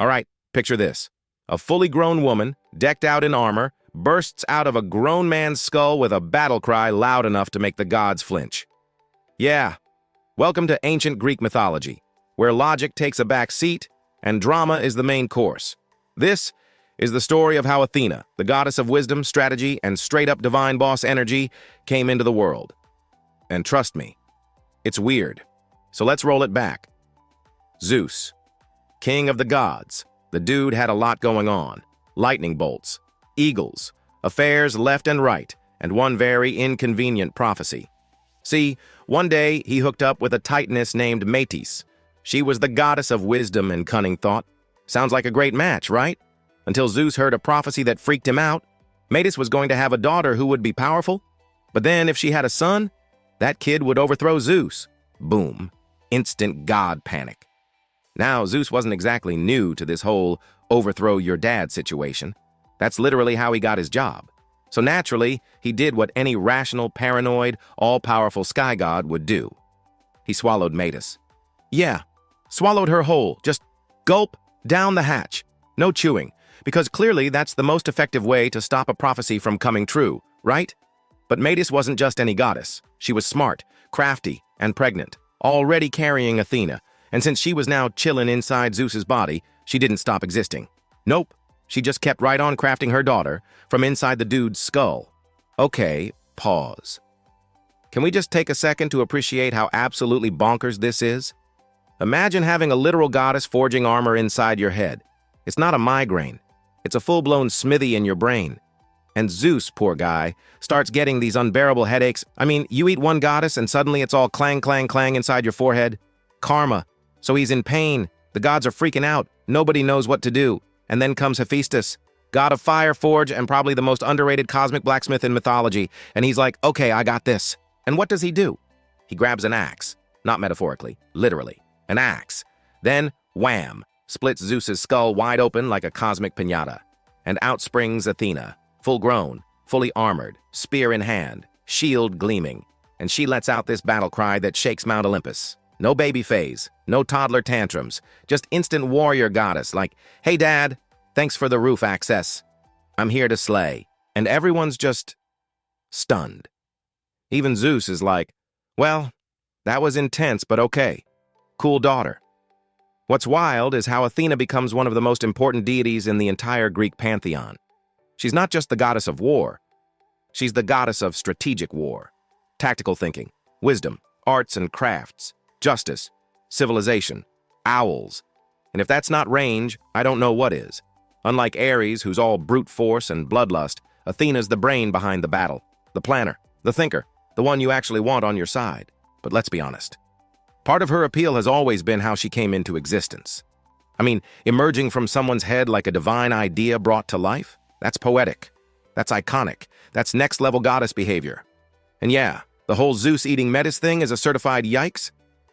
All right, picture this. A fully grown woman, decked out in armor, bursts out of a grown man's skull with a battle cry loud enough to make the gods flinch. Yeah, welcome to ancient Greek mythology, where logic takes a back seat and drama is the main course. This is the story of how Athena, the goddess of wisdom, strategy, and straight-up divine boss energy, came into the world. And trust me, it's weird. So let's roll it back. Zeus, king of the gods. The dude had a lot going on. Lightning bolts, eagles, affairs left and right, and one very inconvenient prophecy. See, one day he hooked up with a titaness named Metis. She was the goddess of wisdom and cunning thought. Sounds like a great match, right? Until Zeus heard a prophecy that freaked him out. Metis was going to have a daughter who would be powerful, but then if she had a son, that kid would overthrow Zeus. Boom. Instant god panic. Now, Zeus wasn't exactly new to this whole overthrow your dad situation. That's literally how he got his job. So naturally, he did what any rational, paranoid, all-powerful sky god would do. He swallowed Metis. Yeah, swallowed her whole, just gulp, down the hatch. No chewing, because clearly that's the most effective way to stop a prophecy from coming true, right? But Metis wasn't just any goddess. She was smart, crafty, and pregnant, already carrying Athena. And since she was now chilling inside Zeus's body, she didn't stop existing. Nope, she just kept right on crafting her daughter from inside the dude's skull. Okay, pause. Can we just take a second to appreciate how absolutely bonkers this is? Imagine having a literal goddess forging armor inside your head. It's not a migraine. It's a full-blown smithy in your brain. And Zeus, poor guy, starts getting these unbearable headaches. I mean, you eat one goddess and suddenly it's all clang, clang, clang inside your forehead. Karma. So he's in pain. The gods are freaking out. Nobody knows what to do. And then comes Hephaestus, god of fire, forge, and probably the most underrated cosmic blacksmith in mythology. And he's like, okay, I got this. And what does he do? He grabs an axe. Not metaphorically, literally. An axe. Then, wham, splits Zeus's skull wide open like a cosmic piñata. And out springs Athena, full-grown, fully armored, spear in hand, shield gleaming. And she lets out this battle cry that shakes Mount Olympus. No baby phase, no toddler tantrums, just instant warrior goddess like, hey dad, thanks for the roof access. I'm here to slay. And everyone's just stunned. Even Zeus is like, well, that was intense, but okay. Cool daughter. What's wild is how Athena becomes one of the most important deities in the entire Greek pantheon. She's not just the goddess of war. She's the goddess of strategic war, tactical thinking, wisdom, arts and crafts, justice, civilization, owls. And if that's not range, I don't know what is. Unlike Ares, who's all brute force and bloodlust, Athena's the brain behind the battle, the planner, the thinker, the one you actually want on your side. But let's be honest. Part of her appeal has always been how she came into existence. I mean, emerging from someone's head like a divine idea brought to life? That's poetic. That's iconic. That's next-level goddess behavior. And yeah, the whole Zeus-eating Metis thing is a certified yikes.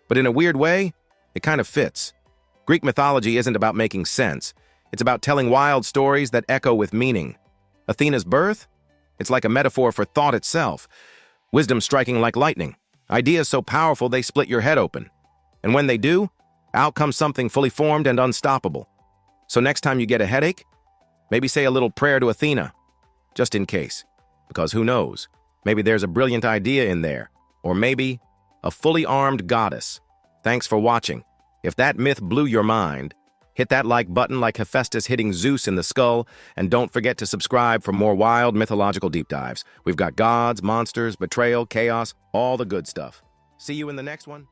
But in a weird way, it kind of fits. Greek mythology isn't about making sense. It's about telling wild stories that echo with meaning. Athena's birth? It's like a metaphor for thought itself. Wisdom striking like lightning. Ideas so powerful they split your head open. And when they do, out comes something fully formed and unstoppable. So next time you get a headache, maybe say a little prayer to Athena. Just in case. Because who knows? Maybe there's a brilliant idea in there. Or maybe a fully armed goddess. Thanks for watching. If that myth blew your mind, hit that like button like Hephaestus hitting Zeus in the skull, and don't forget to subscribe for more wild mythological deep dives. We've got gods, monsters, betrayal, chaos, all the good stuff. See you in the next one.